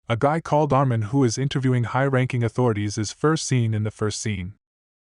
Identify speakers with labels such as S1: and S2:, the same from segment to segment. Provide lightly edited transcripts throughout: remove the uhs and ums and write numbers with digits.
S1: A guy called Armin who is interviewing high-ranking authorities is first seen in the first scene.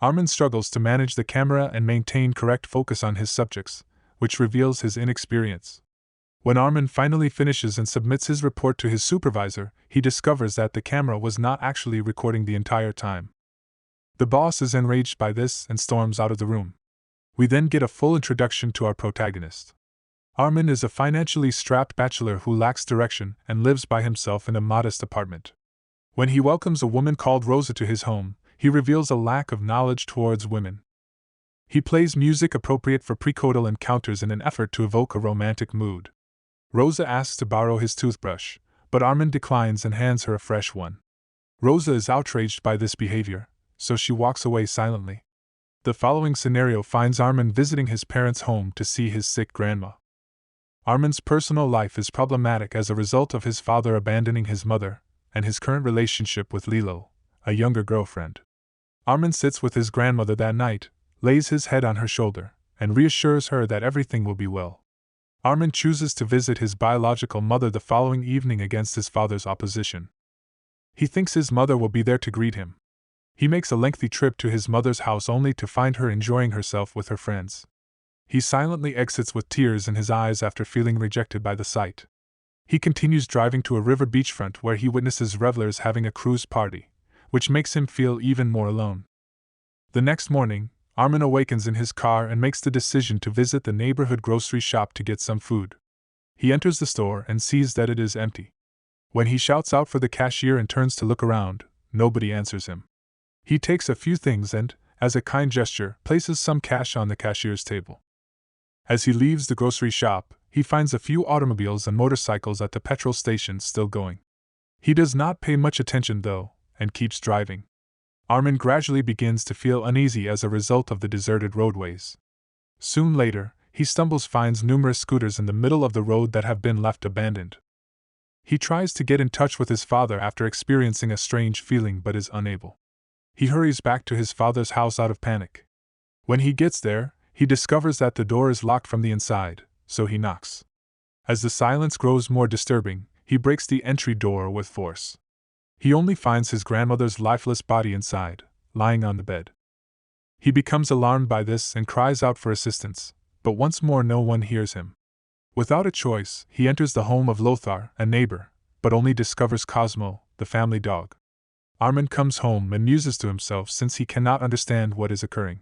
S1: Armin struggles to manage the camera and maintain correct focus on his subjects, which reveals his inexperience. When Armin finally finishes and submits his report to his supervisor, he discovers that the camera was not actually recording the entire time. The boss is enraged by this and storms out of the room. We then get a full introduction to our protagonist. Armin is a financially strapped bachelor who lacks direction and lives by himself in a modest apartment. When he welcomes a woman called Rosa to his home, he reveals a lack of knowledge towards women. He plays music appropriate for precoital encounters in an effort to evoke a romantic mood. Rosa asks to borrow his toothbrush, but Armin declines and hands her a fresh one. Rosa is outraged by this behavior, so she walks away silently. The following scenario finds Armin visiting his parents' home to see his sick grandma. Armin's personal life is problematic as a result of his father abandoning his mother, and his current relationship with Lilo, a younger girlfriend. Armin sits with his grandmother that night, lays his head on her shoulder, and reassures her that everything will be well. Armin chooses to visit his biological mother the following evening against his father's opposition. He thinks his mother will be there to greet him. He makes a lengthy trip to his mother's house only to find her enjoying herself with her friends. He silently exits with tears in his eyes after feeling rejected by the sight. He continues driving to a river beachfront where he witnesses revelers having a cruise party, which makes him feel even more alone. The next morning, Armin awakens in his car and makes the decision to visit the neighborhood grocery shop to get some food. He enters the store and sees that it is empty. When he shouts out for the cashier and turns to look around, nobody answers him. He takes a few things and, as a kind gesture, places some cash on the cashier's table. As he leaves the grocery shop, he finds a few automobiles and motorcycles at the petrol station still going. He does not pay much attention though, and keeps driving. Armin gradually begins to feel uneasy as a result of the deserted roadways. Soon later, he finds numerous scooters in the middle of the road that have been left abandoned. He tries to get in touch with his father after experiencing a strange feeling but is unable. He hurries back to his father's house out of panic. When he gets there, he discovers that the door is locked from the inside, so he knocks. As the silence grows more disturbing, he breaks the entry door with force. He only finds his grandmother's lifeless body inside, lying on the bed. He becomes alarmed by this and cries out for assistance, but once more no one hears him. Without a choice, he enters the home of Lothar, a neighbor, but only discovers Cosmo, the family dog. Armin comes home and muses to himself since he cannot understand what is occurring.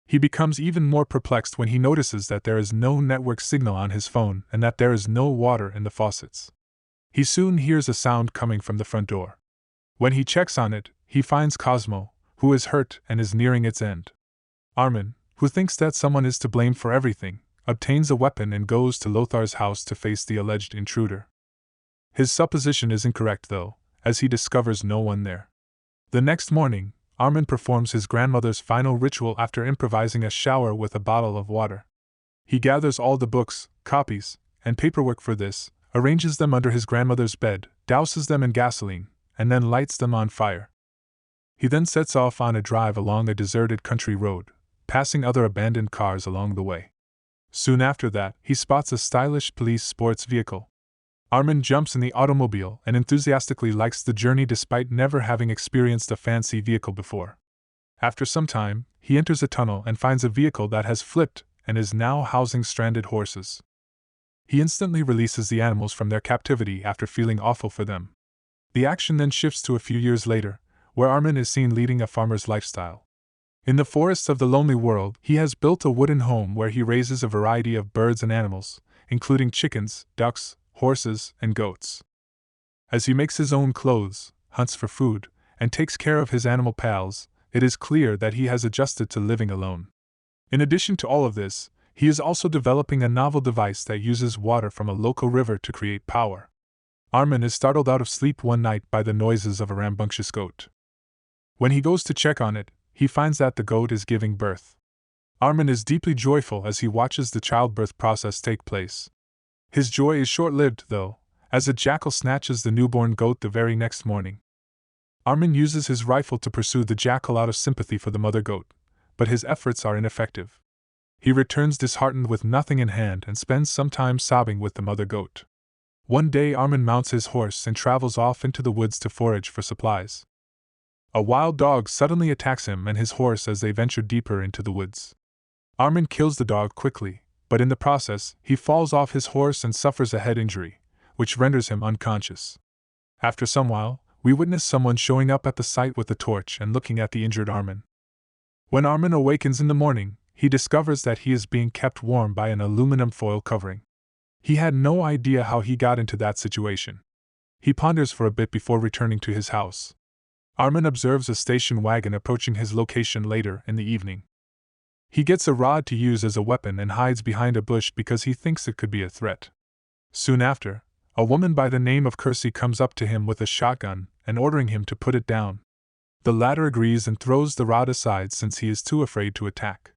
S1: He becomes even more perplexed when he notices that there is no network signal on his phone and that there is no water in the faucets. He soon hears a sound coming from the front door. When he checks on it, he finds Cosmo, who is hurt and is nearing its end. Armin, who thinks that someone is to blame for everything, obtains a weapon and goes to Lothar's house to face the alleged intruder. His supposition is incorrect though, as he discovers no one there. The next morning, Armin performs his grandmother's final ritual after improvising a shower with a bottle of water. He gathers all the books, copies, and paperwork for this, arranges them under his grandmother's bed, douses them in gasoline, and then lights them on fire. He then sets off on a drive along a deserted country road, passing other abandoned cars along the way. Soon after that, he spots a stylish police sports vehicle. Armin jumps in the automobile and enthusiastically likes the journey despite never having experienced a fancy vehicle before. After some time, he enters a tunnel and finds a vehicle that has flipped and is now housing stranded horses. He instantly releases the animals from their captivity after feeling awful for them. The action then shifts to a few years later, where Armin is seen leading a farmer's lifestyle. In the forests of the lonely world, he has built a wooden home where he raises a variety of birds and animals, including chickens, ducks, horses, and goats. As he makes his own clothes, hunts for food, and takes care of his animal pals, it is clear that he has adjusted to living alone. In addition to all of this, he is also developing a novel device that uses water from a local river to create power. Armin is startled out of sleep one night by the noises of a rambunctious goat. When he goes to check on it, he finds that the goat is giving birth. Armin is deeply joyful as he watches the childbirth process take place. His joy is short-lived, though, as a jackal snatches the newborn goat the very next morning. Armin uses his rifle to pursue the jackal out of sympathy for the mother goat, but his efforts are ineffective. He returns disheartened with nothing in hand and spends some time sobbing with the mother goat. One day Armin mounts his horse and travels off into the woods to forage for supplies. A wild dog suddenly attacks him and his horse as they venture deeper into the woods. Armin kills the dog quickly, but in the process, he falls off his horse and suffers a head injury, which renders him unconscious. After some while, we witness someone showing up at the site with a torch and looking at the injured Armin. When Armin awakens in the morning, he discovers that he is being kept warm by an aluminum foil covering. He had no idea how he got into that situation. He ponders for a bit before returning to his house. Armin observes a station wagon approaching his location later in the evening. He gets a rod to use as a weapon and hides behind a bush because he thinks it could be a threat. Soon after, a woman by the name of Kirsty comes up to him with a shotgun and ordering him to put it down. The latter agrees and throws the rod aside since he is too afraid to attack.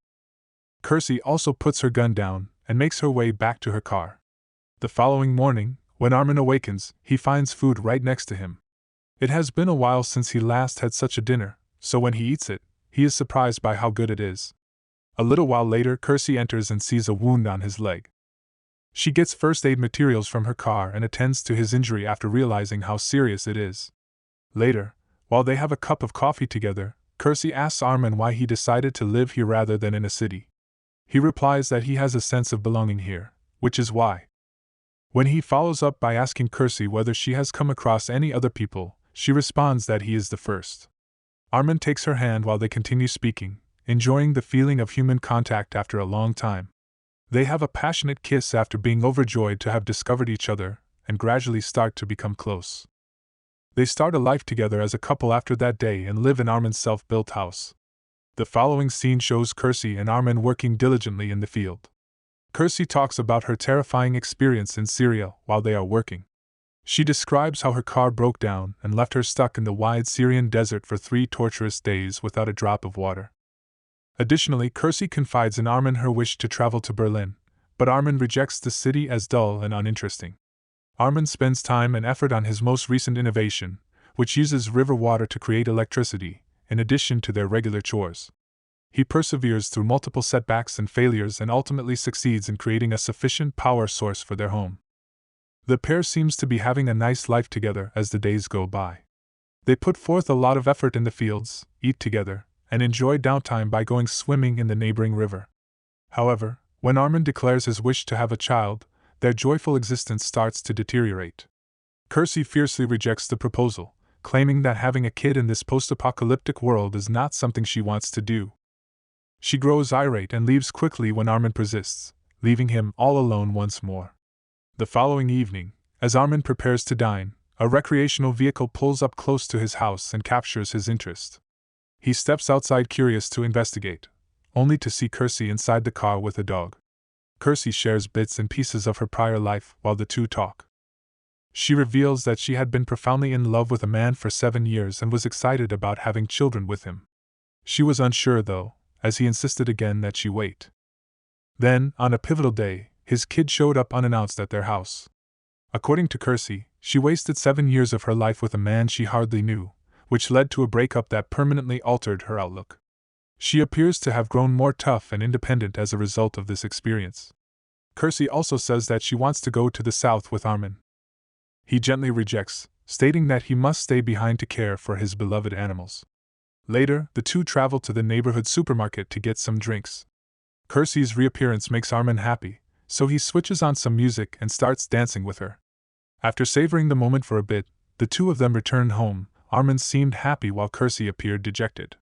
S1: Kirsty also puts her gun down and makes her way back to her car. The following morning, when Armin awakens, he finds food right next to him. It has been a while since he last had such a dinner, so when he eats it, he is surprised by how good it is. A little while later, Kirsty enters and sees a wound on his leg. She gets first aid materials from her car and attends to his injury after realizing how serious it is. Later, while they have a cup of coffee together, Kirsty asks Armin why he decided to live here rather than in a city. He replies that he has a sense of belonging here, which is why. When he follows up by asking Kirsty whether she has come across any other people, she responds that he is the first. Armin takes her hand while they continue speaking, enjoying the feeling of human contact after a long time. They have a passionate kiss after being overjoyed to have discovered each other, and gradually start to become close. They start a life together as a couple after that day and live in Armin's self-built house. The following scene shows Kirsty and Armin working diligently in the field. Kirsty talks about her terrifying experience in Syria while they are working. She describes how her car broke down and left her stuck in the wide Syrian desert for 3 torturous days without a drop of water. Additionally, Kirsty confides in Armin her wish to travel to Berlin, but Armin rejects the city as dull and uninteresting. Armin spends time and effort on his most recent innovation, which uses river water to create electricity, in addition to their regular chores. He perseveres through multiple setbacks and failures and ultimately succeeds in creating a sufficient power source for their home. The pair seems to be having a nice life together as the days go by. They put forth a lot of effort in the fields, eat together, and enjoy downtime by going swimming in the neighboring river. However, when Armin declares his wish to have a child, their joyful existence starts to deteriorate. Kirsty fiercely rejects the proposal, claiming that having a kid in this post-apocalyptic world is not something she wants to do. She grows irate and leaves quickly when Armin persists, leaving him all alone once more. The following evening, as Armin prepares to dine, a recreational vehicle pulls up close to his house and captures his interest. He steps outside curious to investigate, only to see Kirsty inside the car with a dog. Kirsty shares bits and pieces of her prior life while the two talk. She reveals that she had been profoundly in love with a man for 7 years and was excited about having children with him. She was unsure, though, as he insisted again that she wait. Then, on a pivotal day, his kid showed up unannounced at their house. According to Kirsty, she wasted 7 years of her life with a man she hardly knew, which led to a breakup that permanently altered her outlook. She appears to have grown more tough and independent as a result of this experience. Kirsty also says that she wants to go to the south with Armin. He gently rejects, stating that he must stay behind to care for his beloved animals. Later, the two travel to the neighborhood supermarket to get some drinks. Kirsty's reappearance makes Armin happy, so he switches on some music and starts dancing with her. After savoring the moment for a bit, the two of them return home. Armin seemed happy while Kirsty appeared dejected.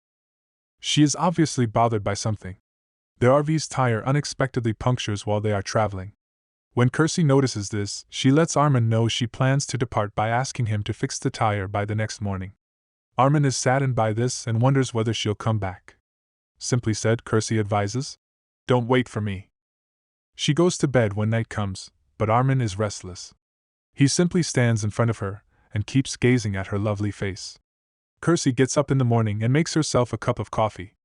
S1: She is obviously bothered by something. Their RV's tire unexpectedly punctures while they are traveling. When Kirsty notices this, she lets Armin know she plans to depart by asking him to fix the tire by the next morning. Armin is saddened by this and wonders whether she'll come back. Simply said, Kirsty advises, "Don't wait for me." She goes to bed when night comes, but Armin is restless. He simply stands in front of her and keeps gazing at her lovely face. Kirsty gets up in the morning and makes herself a cup of coffee.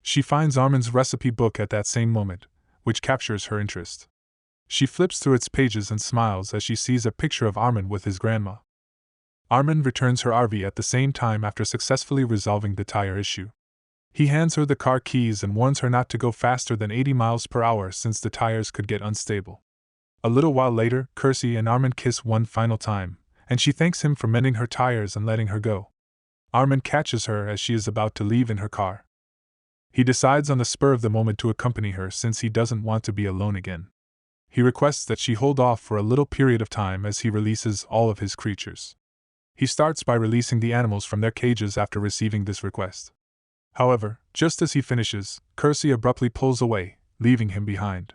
S1: She finds Armin's recipe book at that same moment, which captures her interest. She flips through its pages and smiles as she sees a picture of Armin with his grandma. Armin returns her RV at the same time after successfully resolving the tire issue. He hands her the car keys and warns her not to go faster than 80 miles per hour since the tires could get unstable. A little while later, Kersey and Armin kiss one final time, and she thanks him for mending her tires and letting her go. Armin catches her as she is about to leave in her car. He decides on the spur of the moment to accompany her since he doesn't want to be alone again. He requests that she hold off for a little period of time as he releases all of his creatures. He starts by releasing the animals from their cages after receiving this request. However, just as he finishes, Kersey abruptly pulls away, leaving him behind.